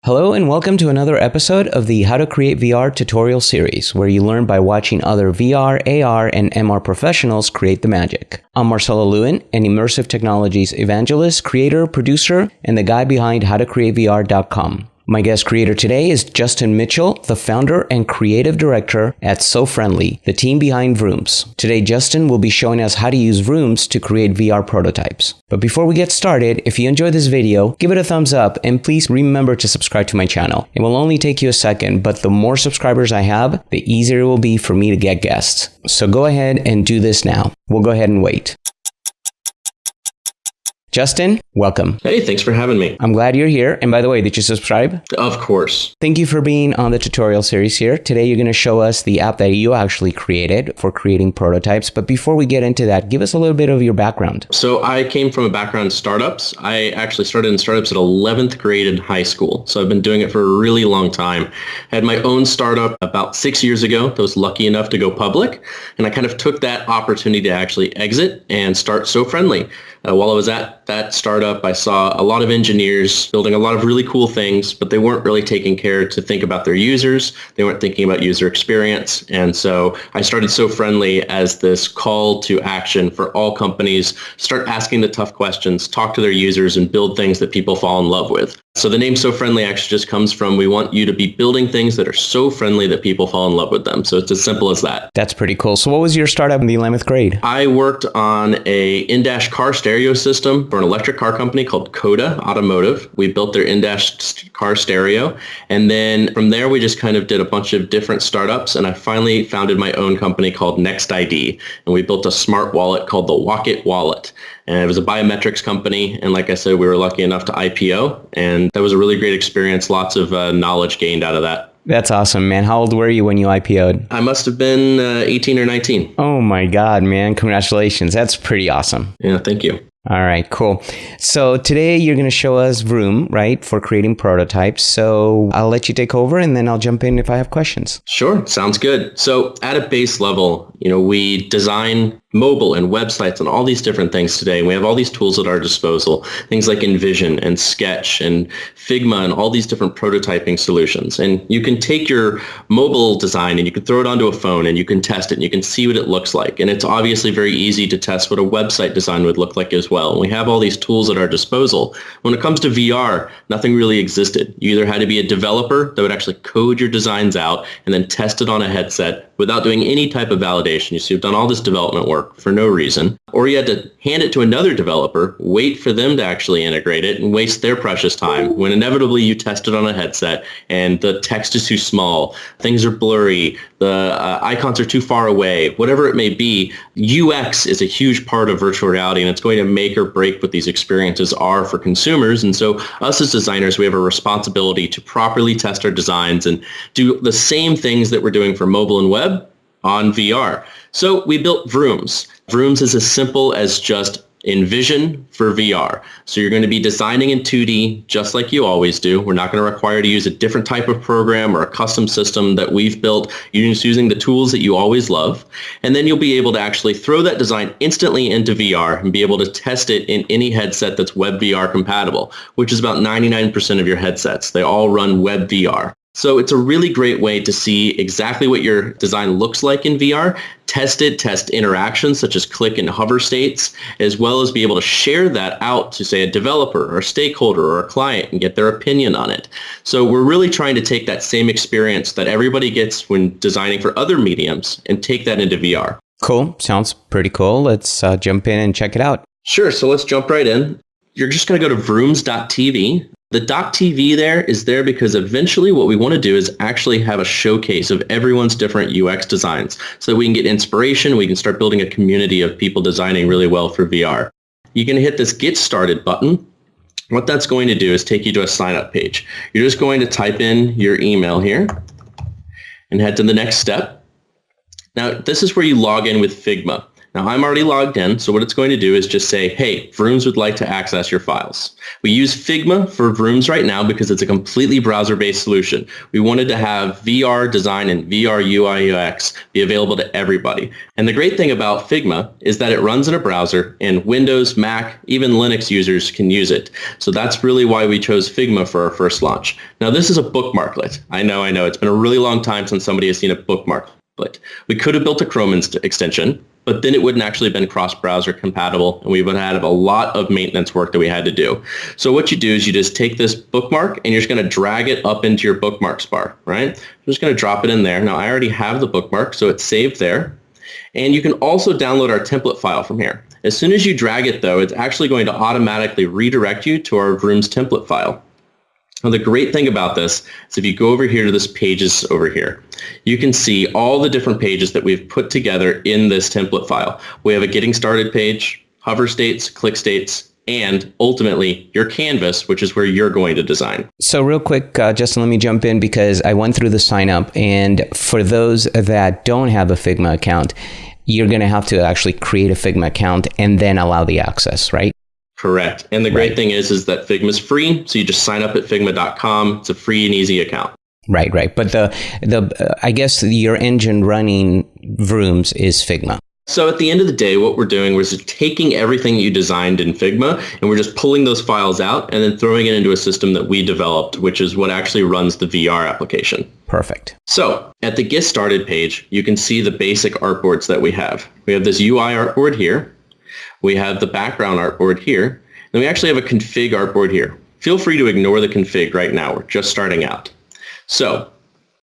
Hello and welcome to another episode of the How to Create VR tutorial series, where you learn by watching other VR, AR, and MR professionals create the magic. I'm Marcelo Lewin, an immersive technologies evangelist, creator, producer, and the guy behind howtocreatevr.com. My guest creator today is Justin Mitchell, the founder and creative director at SoFriendly, the team behind VRooms. Today, Justin will be showing us how to use VRooms to create VR prototypes. But before we get started, if you enjoyed this video, give it a thumbs up and please remember to subscribe to my channel. It will only take you a second, but the more subscribers I have, the easier it will be for me to get guests. So go ahead and do this now. We'll go ahead and wait. Justin, welcome. Hey, thanks for having me. I'm glad you're here. And by the way, did you subscribe? Of course. Thank you for being on the tutorial series here. Today, you're going to show us the app that you actually created for creating prototypes. But before we get into that, give us a little bit of your background. So I came from a background in startups. I actually started in startups at 11th grade in high school. So I've been doing it for a really long time. I had my own startup about 6 years ago that was lucky enough to go public. And I kind of took that opportunity to actually exit and start SoFriendly. While I was at that startup, I saw a lot of engineers building a lot of really cool things, but they weren't really taking care to think about their users. They weren't thinking about user experience. And so I started SoFriendly as this call to action for all companies, start asking the tough questions, talk to their users, and build things that people fall in love with. So the name SoFriendly actually just comes from, we want you to be building things that are so friendly that people fall in love with them. So it's as simple as that. That's pretty cool. So what was your startup in the 11th grade? I worked on a in-dash car stereo system for an electric car company called Coda Automotive. We built their in-dash car stereo. And then from there, we just kind of did a bunch of different startups. And I finally founded my own company called NextID. And we built a smart wallet called the Walk-It Wallet. And it was a biometrics company. And like I said, we were lucky enough to IPO. And that was a really great experience. Lots of knowledge gained out of that. That's awesome, man. How old were you when you IPO'd? I must have been 18 or 19. Oh my God, man. Congratulations. That's pretty awesome. Yeah, thank you. All right, cool. So today you're going to show us Vroom, right, for creating prototypes. So I'll let you take over and then I'll jump in if I have questions. Sure, sounds good. So at a base level, we design mobile and websites and all these different things today. We have all these tools at our disposal, things like InVision and Sketch and Figma and all these different prototyping solutions. And you can take your mobile design and you can throw it onto a phone and you can test it and you can see what it looks like. And it's obviously very easy to test what a website design would look like as well. And we have all these tools at our disposal. When it comes to VR, nothing really existed. You either had to be a developer that would actually code your designs out and then test it on a headset without doing any type of validation. You see, you've done all this development work for no reason. Or you had to hand it to another developer, wait for them to actually integrate it and waste their precious time when inevitably you test it on a headset and the text is too small, things are blurry, the icons are too far away, whatever it may be. UX is a huge part of virtual reality and it's going to make or break what these experiences are for consumers. And so us as designers, we have a responsibility to properly test our designs and do the same things that we're doing for mobile and web on VR. So we built VRooms. VRooms is as simple as just InVision for VR. So you're going to be designing in 2D just like you always do. We're not going to require you to use a different type of program or a custom system that we've built. You're just using the tools that you always love. And then you'll be able to actually throw that design instantly into VR and be able to test it in any headset that's WebVR compatible, which is about 99% of your headsets. They all run WebVR. So it's a really great way to see exactly what your design looks like in VR, test it, test interactions such as click and hover states, as well as be able to share that out to, say, a developer or a stakeholder or a client and get their opinion on it. So we're really trying to take that same experience that everybody gets when designing for other mediums and take that into VR. Cool. Sounds pretty cool. Let's jump in and check it out. Sure. So let's jump right in. You're just going to go to vrooms.tv. The .tv there is there because eventually what we want to do is actually have a showcase of everyone's different UX designs so that we can get inspiration. We can start building a community of people designing really well for VR. You can hit this Get Started button. What that's going to do is take you to a sign-up page. You're just going to type in your email here and head to the next step. Now, this is where you log in with Figma. Now I'm already logged in, so what it's going to do is just say, hey, Vrooms would like to access your files. We use Figma for Vrooms right now because it's a completely browser-based solution. We wanted to have VR design and VR UI UX be available to everybody. And the great thing about Figma is that it runs in a browser, and Windows, Mac, even Linux users can use it. So that's really why we chose Figma for our first launch. Now this is a bookmarklet. I know. It's been a really long time since somebody has seen a bookmarklet. We could have built a Chrome extension, but then it wouldn't actually have been cross-browser compatible, and we would have had a lot of maintenance work that we had to do. So what you do is you just take this bookmark, and you're just going to drag it up into your bookmarks bar, right? I'm just going to drop it in there. Now, I already have the bookmark, so it's saved there. And you can also download our template file from here. As soon as you drag it, though, it's actually going to automatically redirect you to our Vrooms template file. Now, the great thing about this is if you go over here to this pages over here, you can see all the different pages that we've put together in this template file. We have a getting started page, hover states, click states, and ultimately your canvas, which is where you're going to design. So real quick, Justin, let me jump in because I went through the sign up, and for those that don't have a Figma account, you're going to have to actually create a Figma account and then allow the access, right? Correct. And the great thing is that Figma is free. So you just sign up at figma.com. It's a free and easy account. Right. But I guess your engine running Vrooms is Figma. So at the end of the day, what we're doing was taking everything you designed in Figma, and we're just pulling those files out and then throwing it into a system that we developed, which is what actually runs the VR application. Perfect. So at the Get Started page, you can see the basic artboards that we have. We have this UI artboard here. We have the background artboard here. And we actually have a config artboard here. Feel free to ignore the config right now. We're just starting out. So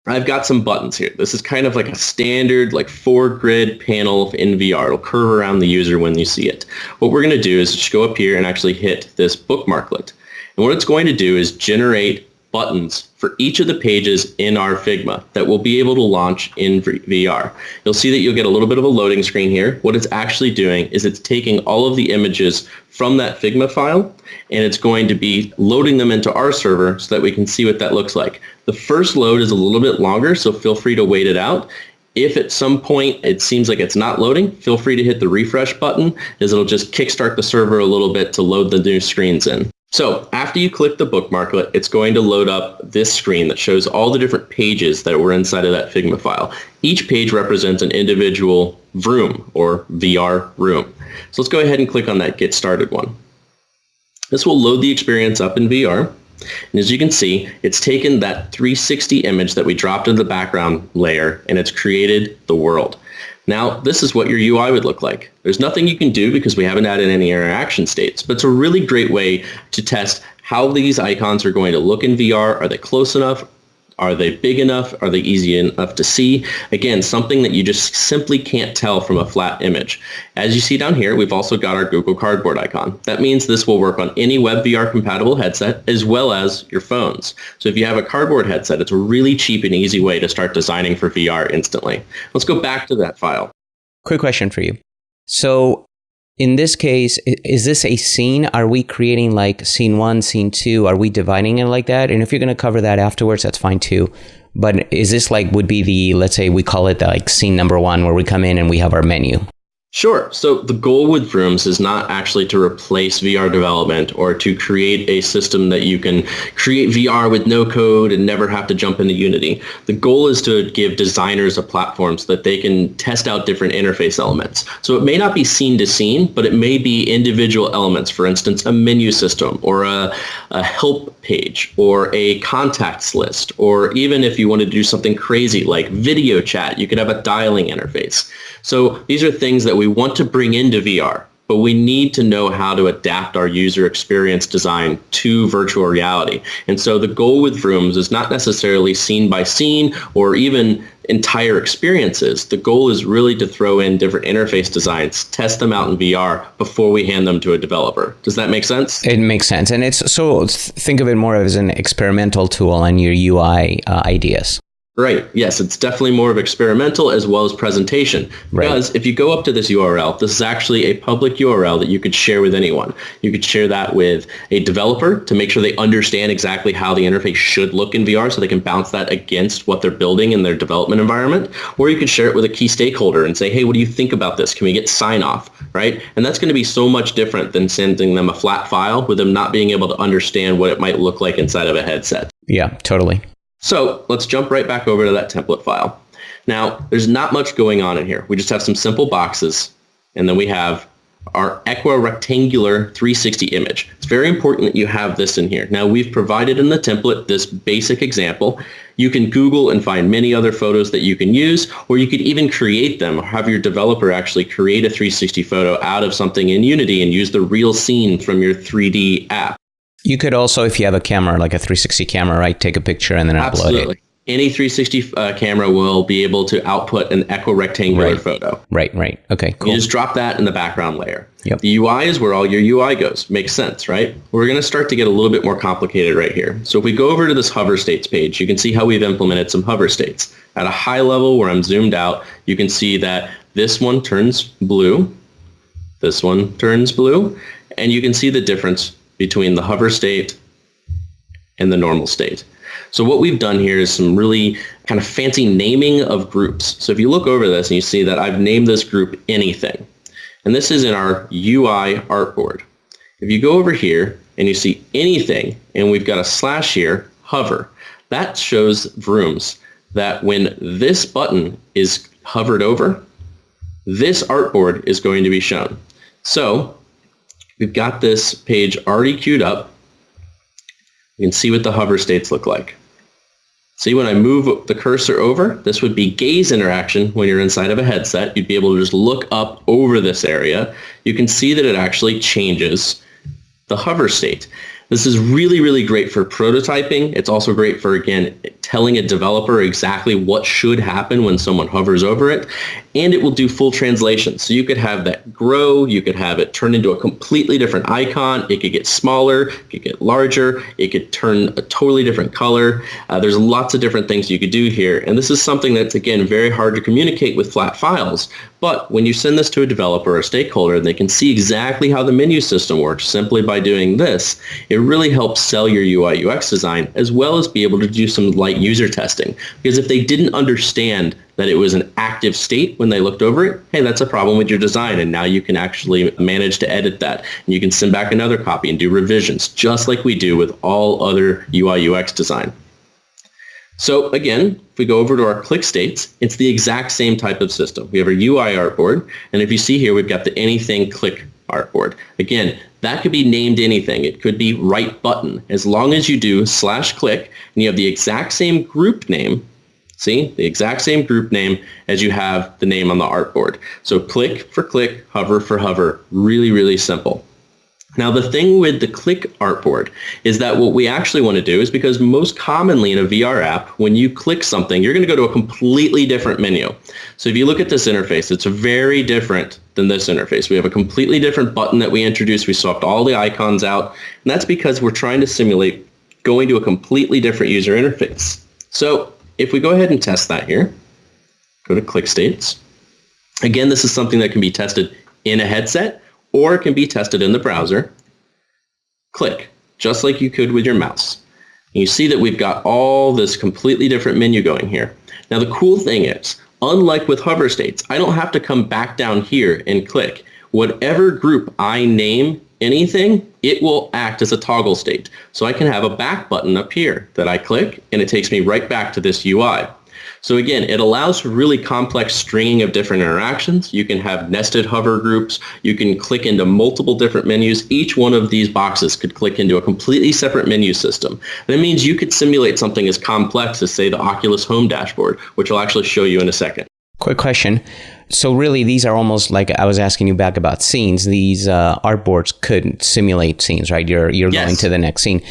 I've got some buttons here. This is kind of like a standard 4-grid panel in VR. It'll curve around the user when you see it. What we're going to do is just go up here and actually hit this bookmarklet. And what it's going to do is generate buttons for each of the pages in our Figma that we'll be able to launch in VR. You'll see that you'll get a little bit of a loading screen here. What it's actually doing is it's taking all of the images from that Figma file, and it's going to be loading them into our server so that we can see what that looks like. The first load is a little bit longer, so feel free to wait it out. If at some point it seems like it's not loading, feel free to hit the refresh button, as it'll just kickstart the server a little bit to load the new screens in. So after you click the bookmarklet, it's going to load up this screen that shows all the different pages that were inside of that Figma file. Each page represents an individual Vroom or VR room. So let's go ahead and click on that Get Started one. This will load the experience up in VR. And as you can see, it's taken that 360 image that we dropped in the background layer, and it's created the world. Now, this is what your UI would look like. There's nothing you can do because we haven't added any interaction states, but it's a really great way to test how these icons are going to look in VR. Are they close enough? Are they big enough? Are they easy enough to see? Again, something that you just simply can't tell from a flat image. As you see down here, we've also got our Google Cardboard icon. That means this will work on any WebVR compatible headset as well as your phones. So if you have a Cardboard headset, it's a really cheap and easy way to start designing for VR instantly. Let's go back to that file. Quick question for you. So in this case, is this a scene? Are we creating like scene 1, scene 2? Are we dividing it like that? And if you're going to cover that afterwards, that's fine too. But is this would be the, let's say we call it like scene number 1 where we come in and we have our menu? Sure. So the goal with Vrooms is not actually to replace VR development or to create a system that you can create VR with no code and never have to jump into Unity. The goal is to give designers a platform so that they can test out different interface elements. So it may not be scene to scene, but it may be individual elements. For instance, a menu system or a help page or a contacts list, or even if you want to do something crazy like video chat, you could have a dialing interface. So these are things that we want to bring into VR, but we need to know how to adapt our user experience design to virtual reality. And so the goal with Vrooms is not necessarily scene by scene or even entire experiences. The goal is really to throw in different interface designs, test them out in VR before we hand them to a developer. Does that make sense? It makes sense. And it's so think of it more as an experimental tool on your UI ideas. Right. Yes, it's definitely more of experimental as well as presentation. Because if you go up to this URL, this is actually a public URL that you could share with anyone. You could share that with a developer to make sure they understand exactly how the interface should look in VR so they can bounce that against what they're building in their development environment. Or you could share it with a key stakeholder and say, hey, what do you think about this? Can we get sign off? Right? And that's going to be so much different than sending them a flat file with them not being able to understand what it might look like inside of a headset. Yeah, totally. So let's jump right back over to that template file. Now, there's not much going on in here. We just have some simple boxes, and then we have our equirectangular 360 image. It's very important that you have this in here. Now, we've provided in the template this basic example. You can Google and find many other photos that you can use, or you could even create them, or have your developer actually create a 360 photo out of something in Unity and use the real scene from your 3D app. You could also, if you have a camera, like a 360 camera, right, take a picture and then upload it. Any 360 camera will be able to output an equirectangular photo. Right. Okay, cool. You just drop that in the background layer. Yep. The UI is where all your UI goes. Makes sense, right? We're going to start to get a little bit more complicated right here. So if we go over to this hover states page, you can see how we've implemented some hover states. At a high level where I'm zoomed out, you can see that this one turns blue, this one turns blue, and you can see the difference between the hover state and the normal state. So what we've done here is some really kind of fancy naming of groups. So if you look over this and you see that I've named this group anything, and this is in our UI artboard. If you go over here and you see anything, and we've got a slash here, hover, that shows VRooms that when this button is hovered over, this artboard is going to be shown. So we've got this page already queued up. You can see what the hover states look like. See, when I move the cursor over, this would be gaze interaction when you're inside of a headset. You'd be able to just look up over this area. You can see that it actually changes the hover state. This is really, really great for prototyping. It's also great for, again, telling a developer exactly what should happen when someone hovers over it. And it will do full translation. So you could have that grow, you could have it turn into a completely different icon, it could get smaller, it could get larger, it could turn a totally different color. There's lots of different things you could do here. And this is something that's, again, very hard to communicate with flat files. But when you send this to a developer or a stakeholder, and they can see exactly how the menu system works simply by doing this, it really helps sell your UI UX design, as well as be able to do some light user testing. Because if they didn't understand that it was an active state when they looked over it, hey, that's a problem with your design, and now you can actually manage to edit that. And you can send back another copy and do revisions, just like we do with all other UI UX design. So again, if we go over to our click states, it's the exact same type of system. We have our UI artboard, and if you see here, we've got the anything click artboard. Again, that could be named anything. It could be right button. As long as you do /click and you have the exact same group name, see, the exact same group name as you have the name on the artboard. So click for click, hover for hover. Really, really simple. Now, the thing with the click artboard is that what we actually want to do is, because most commonly in a VR app, when you click something, you're going to go to a completely different menu. So if you look at this interface, it's very different than this interface. We have a completely different button that we introduced. We swapped all the icons out, and that's because we're trying to simulate going to a completely different user interface. So if we go ahead and test that here, go to click states. Again, this is something that can be tested in a headset, or it can be tested in the browser. Click, just like you could with your mouse. And you see that we've got all this completely different menu going here. Now, the cool thing is, unlike with hover states, I don't have to come back down here and click. Whatever group I name anything, it will act as a toggle state. So I can have a back button up here that I click, and it takes me right back to this UI. So again, it allows for really complex stringing of different interactions. You can have nested hover groups. You can click into multiple different menus. Each one of these boxes could click into a completely separate menu system. That means you could simulate something as complex as, say, the Oculus Home dashboard, which I'll actually show you in a second. Quick question. So really, these are almost like I was asking you back about scenes. These artboards could simulate scenes, right? You're Yes. going to the next scene.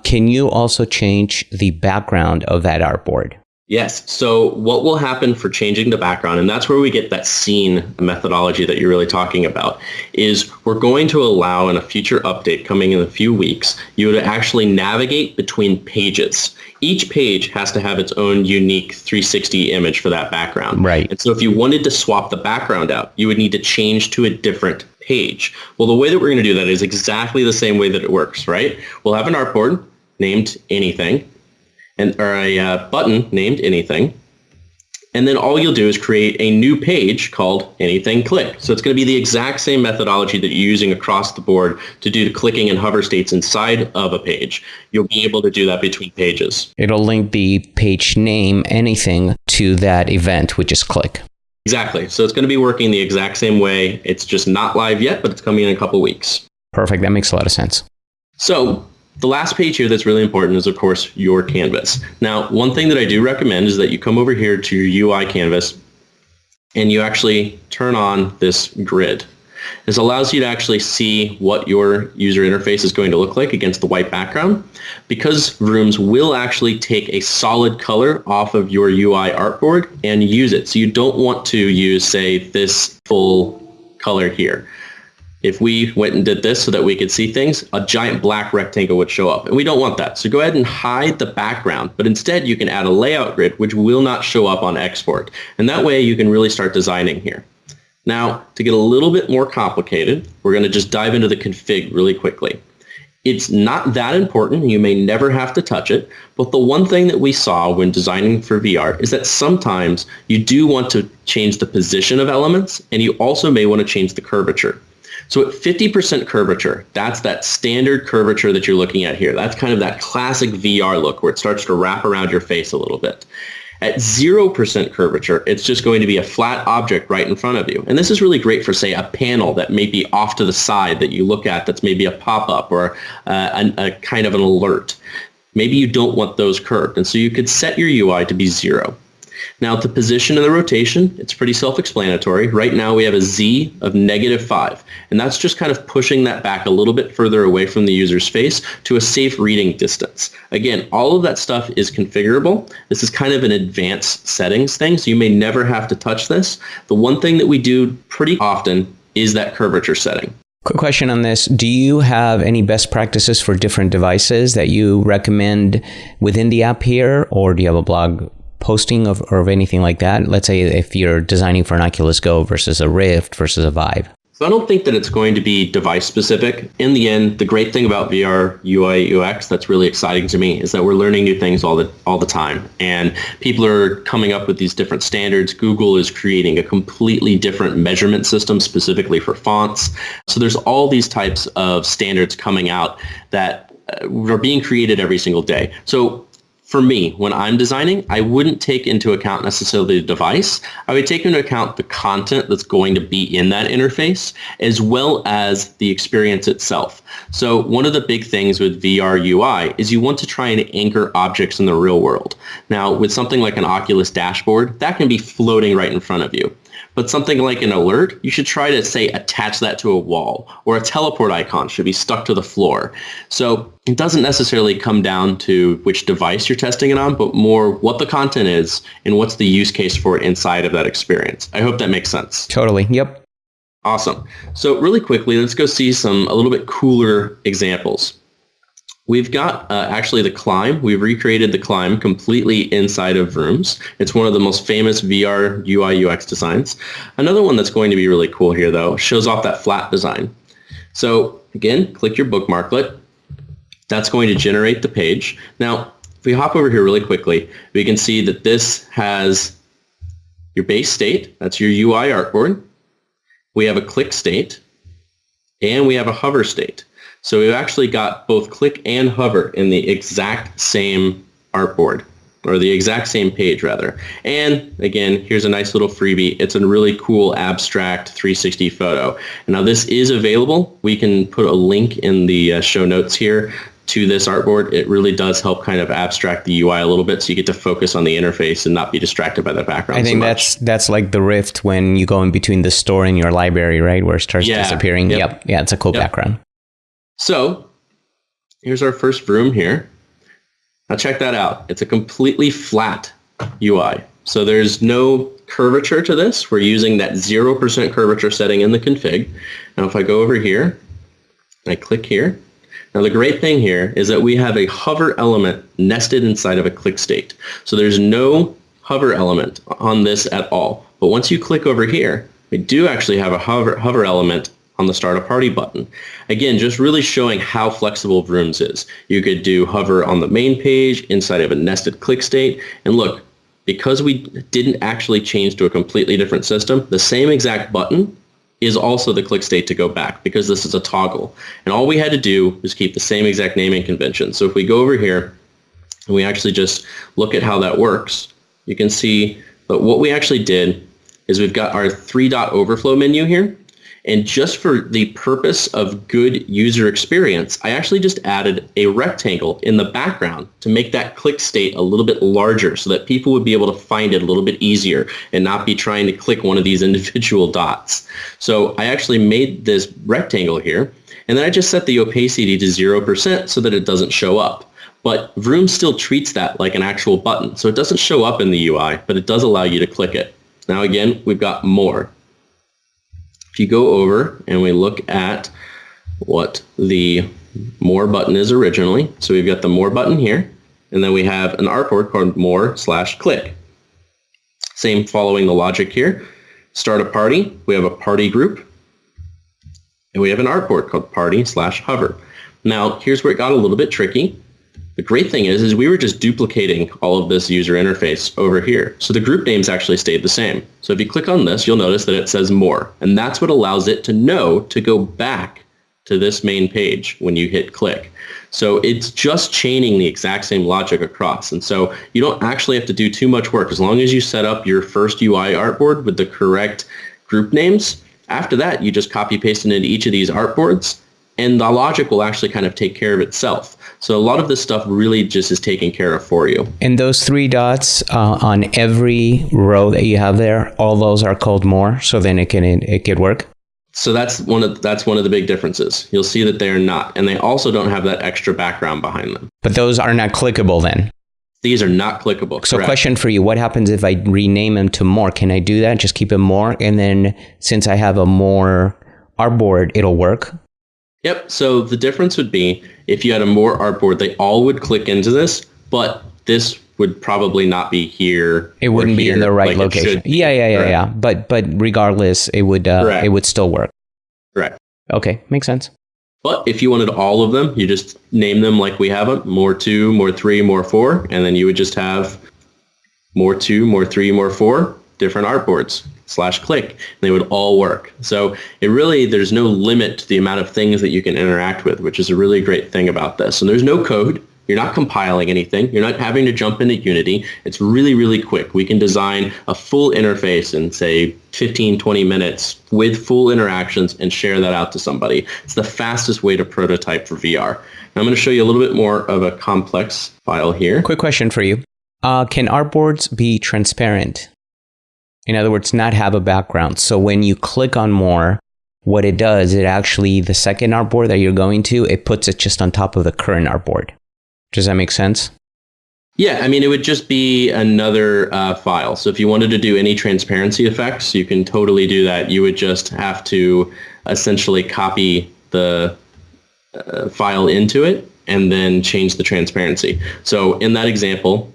Can you also change the background of that artboard? Yes. So what will happen for changing the background, and that's where we get that scene methodology that you're really talking about, is we're going to allow in a future update coming in a few weeks, you to actually navigate between pages. Each page has to have its own unique 360 image for that background. Right. And so if you wanted to swap the background out, you would need to change to a different page. Well, the way that we're going to do that is exactly the same way that it works, right? We'll have an artboard named anything, or a button named anything. And then all you'll do is create a new page called anything click. So it's going to be the exact same methodology that you're using across the board to do the clicking and hover states inside of a page. You'll be able to do that between pages. It'll link the page name anything to that event, which is click. Exactly. So it's going to be working the exact same way. It's just not live yet, but it's coming in a couple weeks. Perfect. That makes a lot of sense. So the last page here that's really important is, of course, your canvas. Now, one thing that I do recommend is that you come over here to your UI canvas and you actually turn on this grid. This allows you to actually see what your user interface is going to look like against the white background. Because VRooms will actually take a solid color off of your UI artboard and use it. So you don't want to use, say, this full color here. If we went and did this so that we could see things, a giant black rectangle would show up. And we don't want that. So go ahead and hide the background. But instead, you can add a layout grid, which will not show up on export. And that way, you can really start designing here. Now, to get a little bit more complicated, we're going to just dive into the config really quickly. It's not that important. You may never have to touch it. But the one thing that we saw when designing for VR is that sometimes you do want to change the position of elements, and you also may want to change the curvature. So at 50% curvature, that's that standard curvature that you're looking at here. That's kind of that classic VR look where it starts to wrap around your face a little bit. At 0% curvature, it's just going to be a flat object right in front of you. And this is really great for, say, a panel that may be off to the side that you look at that's maybe a pop-up or a kind of an alert. Maybe you don't want those curved. And so you could set your UI to be 0. Now, the position and the rotation, it's pretty self-explanatory. Right now, we have a Z of -5, and that's just kind of pushing that back a little bit further away from the user's face to a safe reading distance. Again, all of that stuff is configurable. This is kind of an advanced settings thing, so you may never have to touch this. The one thing that we do pretty often is that curvature setting. Quick question on this. Do you have any best practices for different devices that you recommend within the app here, or do you have a blog posting of anything like that? Let's say if you're designing for an Oculus Go versus a Rift versus a Vive. So I don't think that it's going to be device specific. In the end, the great thing about VR UI UX that's really exciting to me is that we're learning new things all the time. And people are coming up with these different standards. Google is creating a completely different measurement system specifically for fonts. So there's all these types of standards coming out that are being created every single day. So for me, when I'm designing, I wouldn't take into account necessarily the device. I would take into account the content that's going to be in that interface, as well as the experience itself. So one of the big things with VR UI is you want to try and anchor objects in the real world. Now, with something like an Oculus dashboard, that can be floating right in front of you. But something like an alert, you should try to, say, attach that to a wall, or a teleport icon should be stuck to the floor. So it doesn't necessarily come down to which device you're testing it on, but more what the content is and what's the use case for it inside of that experience. I hope that makes sense. Totally. Yep. Awesome. So really quickly, let's go see some a little bit cooler examples. We've got actually the climb. We've recreated the climb completely inside of VRooms. It's one of the most famous VR UI UX designs. Another one that's going to be really cool here, though, shows off that flat design. So again, click your bookmarklet. That's going to generate the page. Now, if we hop over here really quickly, we can see that this has your base state. That's your UI artboard. We have a click state, and we have a hover state. So we've actually got both click and hover in the exact same artboard, or the exact same page rather. And again, here's a nice little freebie. It's a really cool abstract 360 photo. And now this is available. We can put a link in the show notes here to this artboard. It really does help kind of abstract the UI a little bit, so you get to focus on the interface and not be distracted by the background. I think that's like the Rift when you go in between the store and your library, right? Where it starts disappearing. Yep. Yeah, it's a cool background. So here's our first vroom here. Now check that out. It's a completely flat UI. So there's no curvature to this. We're using that 0% curvature setting in the config. Now if I go over here, I click here. Now the great thing here is that we have a hover element nested inside of a click state. So there's no hover element on this at all. But once you click over here, we do actually have a hover element on the Start a Party button. Again, just really showing how flexible VRooms is. You could do hover on the main page, inside of a nested click state, and look, because we didn't actually change to a completely different system, the same exact button is also the click state to go back because this is a toggle. And all we had to do was keep the same exact naming convention. So if we go over here and we actually just look at how that works, you can see that what we actually did is we've got our 3-dot overflow menu here. And just for the purpose of good user experience, I actually just added a rectangle in the background to make that click state a little bit larger so that people would be able to find it a little bit easier and not be trying to click one of these individual dots. So I actually made this rectangle here, and then I just set the opacity to 0% so that it doesn't show up. But VRooms still treats that like an actual button. So it doesn't show up in the UI, but it does allow you to click it. Now again, we've got more. If you go over and we look at what the More button is originally, so we've got the More button here, and then we have an artboard called More/click. Same following the logic here. Start a party, we have a party group, and we have an artboard called Party/hover. Now, here's where it got a little bit tricky. The great thing is we were just duplicating all of this user interface over here. So the group names actually stayed the same. So if you click on this, you'll notice that it says More. And that's what allows it to know to go back to this main page when you hit click. So it's just chaining the exact same logic across. And so you don't actually have to do too much work. As long as you set up your first UI artboard with the correct group names, after that, you just copy paste it into each of these artboards, and the logic will actually kind of take care of itself. So a lot of this stuff really just is taken care of for you. And those 3 dots on every row that you have there, all those are called More, so then it could work? So that's one of the big differences. You'll see that they are not, and they also don't have that extra background behind them. But those are not clickable then? These are not clickable. So correct. Question for you, what happens if I rename them to More? Can I do that? Just keep it More, and then since I have a More artboard, it'll work? Yep. So the difference would be if you had a More artboard, they all would click into this, but this would probably not be here. It wouldn't be in the right location. Yeah. But regardless, it would still work. Correct. Okay, makes sense. But if you wanted all of them, you just name them like we have them: More 2, More 3, More 4, and then you would just have More 2, More 3, More 4 different artboards /click, and they would all work. So there's no limit to the amount of things that you can interact with, which is a really great thing about this. And there's no code. You're not compiling anything. You're not having to jump into Unity. It's really, really quick. We can design a full interface in, say, 15, 20 minutes with full interactions and share that out to somebody. It's the fastest way to prototype for VR. Now I'm going to show you a little bit more of a complex file here. Quick question for you. Can artboards be transparent? In other words, not have a background. So when you click on More, what it does, it actually, the second artboard that you're going to, it puts it just on top of the current artboard. Does that make sense? Yeah, I mean, it would just be another file. So if you wanted to do any transparency effects, you can totally do that. You would just have to essentially copy the file into it and then change the transparency. So in that example,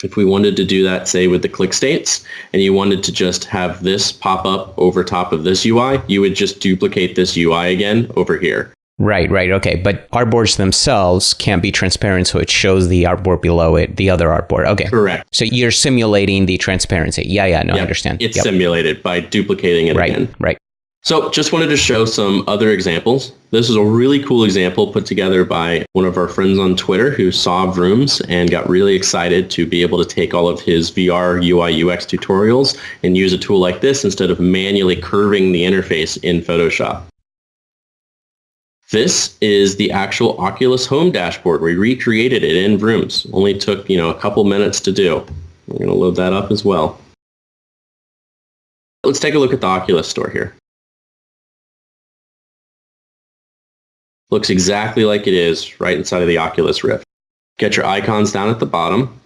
if we wanted to do that, say, with the click states, and you wanted to just have this pop up over top of this UI, you would just duplicate this UI again over here. Right, okay. But artboards themselves can't be transparent, so it shows the artboard below it, the other artboard. Okay. Correct. So you're simulating the transparency. Yeah, I understand. It's simulated by duplicating it again. Right. So just wanted to show some other examples. This is a really cool example put together by one of our friends on Twitter who saw VRooms and got really excited to be able to take all of his VR UI UX tutorials and use a tool like this instead of manually curving the interface in Photoshop. This is the actual Oculus Home dashboard. We recreated it in VRooms. Only took, a couple minutes to do. I'm going to load that up as well. Let's take a look at the Oculus store here. Looks exactly like it is right inside of the Oculus Rift. Get your icons down at the bottom.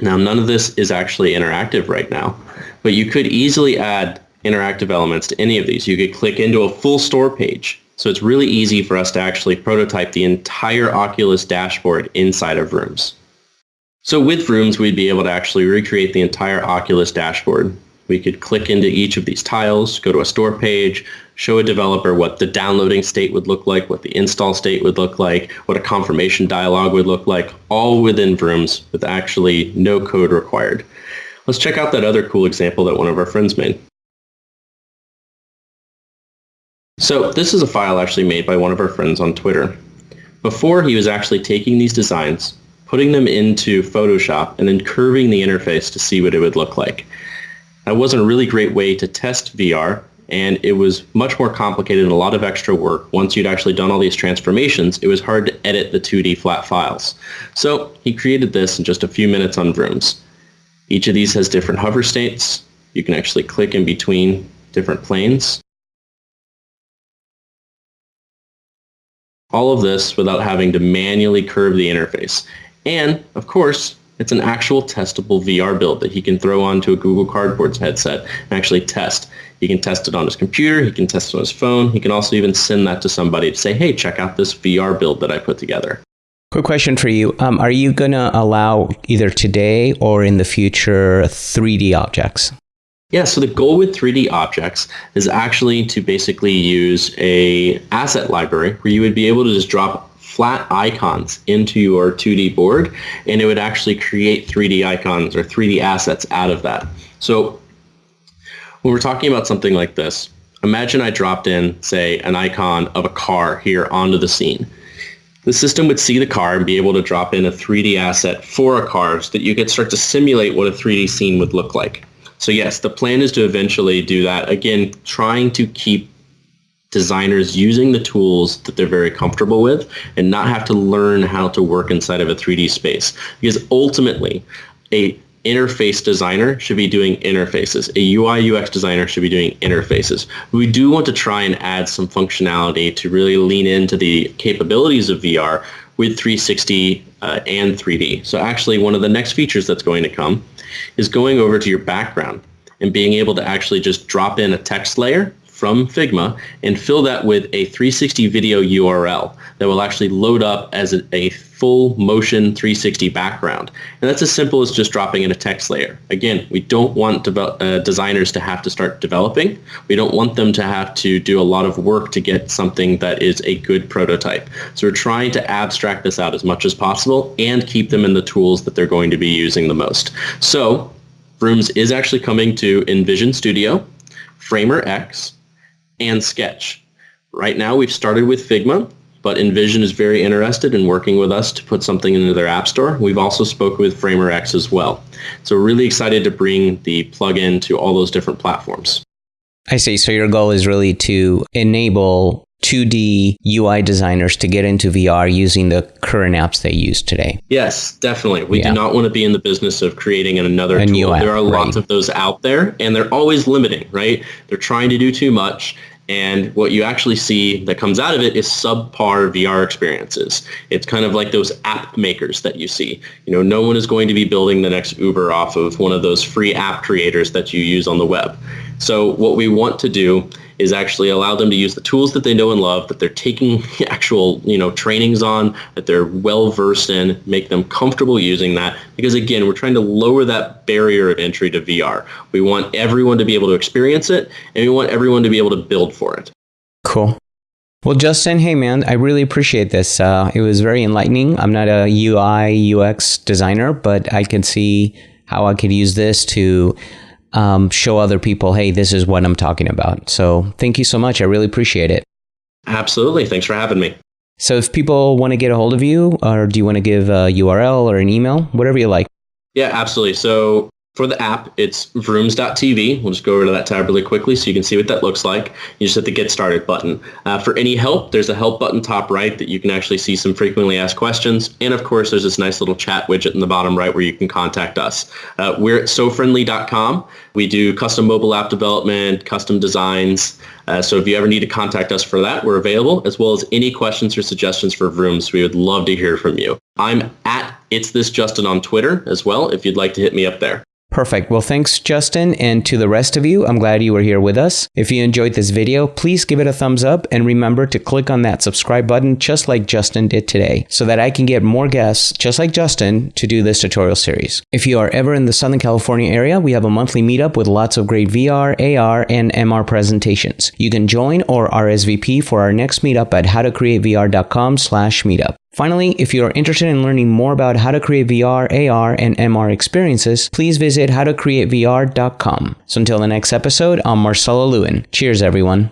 Now, none of this is actually interactive right now, but you could easily add interactive elements to any of these. You could click into a full store page. So it's really easy for us to actually prototype the entire Oculus dashboard inside of Vrooms. So with Vrooms, we'd be able to actually recreate the entire Oculus dashboard. We could click into each of these tiles, go to a store page, show a developer what the downloading state would look like, what the install state would look like, what a confirmation dialog would look like, all within Vrooms with actually no code required. Let's check out that other cool example that one of our friends made. So this is a file actually made by one of our friends on Twitter. Before, he was actually taking these designs, putting them into Photoshop, and then curving the interface to see what it would look like. That wasn't a really great way to test VR, and it was much more complicated and a lot of extra work. Once you'd actually done all these transformations, it was hard to edit the 2D flat files. So he created this in just a few minutes on Vrooms. Each of these has different hover states. You can actually click in between different planes. All of this without having to manually curve the interface. And, of course, it's an actual testable VR build that he can throw onto a Google Cardboard headset and actually test. He can test it on his computer, he can test it on his phone, he can also even send that to somebody to say, hey, check out this VR build that I put together. Quick question for you. Are you going to allow either today or in the future 3D objects? Yeah, so the goal with 3D objects is actually to basically use a asset library where you would be able to just drop flat icons into your 2D board, and it would actually create 3D icons or 3D assets out of that. So when we're talking about something like this, imagine I dropped in, say, an icon of a car here onto the scene. The system would see the car and be able to drop in a 3D asset for a car so that you could start to simulate what a 3D scene would look like. So yes, the plan is to eventually do that. Again, trying to keep designers using the tools that they're very comfortable with and not have to learn how to work inside of a 3D space. Because ultimately, a interface designer should be doing interfaces. A UI UX designer should be doing interfaces. We do want to try and add some functionality to really lean into the capabilities of VR with 360 and 3D. So actually, one of the next features that's going to come is going over to your background and being able to actually just drop in a text layer from Figma and fill that with a 360 video URL that will actually load up as a full motion 360 background. And that's as simple as just dropping in a text layer. Again, we don't want designers to have to start developing. We don't want them to have to do a lot of work to get something that is a good prototype. So we're trying to abstract this out as much as possible and keep them in the tools that they're going to be using the most. So Vrooms is actually coming to InVision Studio, Framer X, and Sketch. Right now we've started with Figma, but InVision is very interested in working with us to put something into their app store. We've also spoken with Framer X as well. So we're really excited to bring the plugin to all those different platforms. I see. So your goal is really to enable 2D UI designers to get into VR using the current apps they use today. Yes, definitely. We do not want to be in the business of creating another tool. New app, there are lots of those out there, and they're always limiting, right? They're trying to do too much. And what you actually see that comes out of it is subpar VR experiences. It's kind of like those app makers that you see. You know, no one is going to be building the next Uber off of one of those free app creators that you use on the web. So what we want to do is actually allow them to use the tools that they know and love, that they're taking actual, trainings on, that they're well versed in, make them comfortable using that. Because again, we're trying to lower that barrier of entry to VR. We want everyone to be able to experience it, and we want everyone to be able to build for it. Cool. Well, Justin, hey man, I really appreciate this. It was very enlightening. I'm not a UI, UX designer, but I can see how I could use this to show other people, hey, this is what I'm talking about. So thank you so much. I really appreciate it. Absolutely. Thanks for having me. So if people want to get a hold of you, or do you want to give a URL or an email, whatever you like? Yeah, absolutely. So for the app, it's vrooms.tv. We'll just go over to that tab really quickly so you can see what that looks like. You just hit the Get Started button. For any help, there's a help button top right that you can actually see some frequently asked questions. And of course, there's this nice little chat widget in the bottom right where you can contact us. We're at SoFriendly.com. We do custom mobile app development, custom designs. So if you ever need to contact us for that, we're available, as well as any questions or suggestions for Vrooms. We would love to hear from you. I'm at It's this Justin on Twitter as well, if you'd like to hit me up there. Perfect. Well, thanks, Justin. And to the rest of you, I'm glad you were here with us. If you enjoyed this video, please give it a thumbs up and remember to click on that subscribe button just like Justin did today so that I can get more guests just like Justin to do this tutorial series. If you are ever in the Southern California area, we have a monthly meetup with lots of great VR, AR, and MR presentations. You can join or RSVP for our next meetup at howtocreatevr.com/meetup. Finally, if you are interested in learning more about how to create VR, AR, and MR experiences, please visit howtocreatevr.com. So until the next episode, I'm Marcelo Lewin. Cheers, everyone.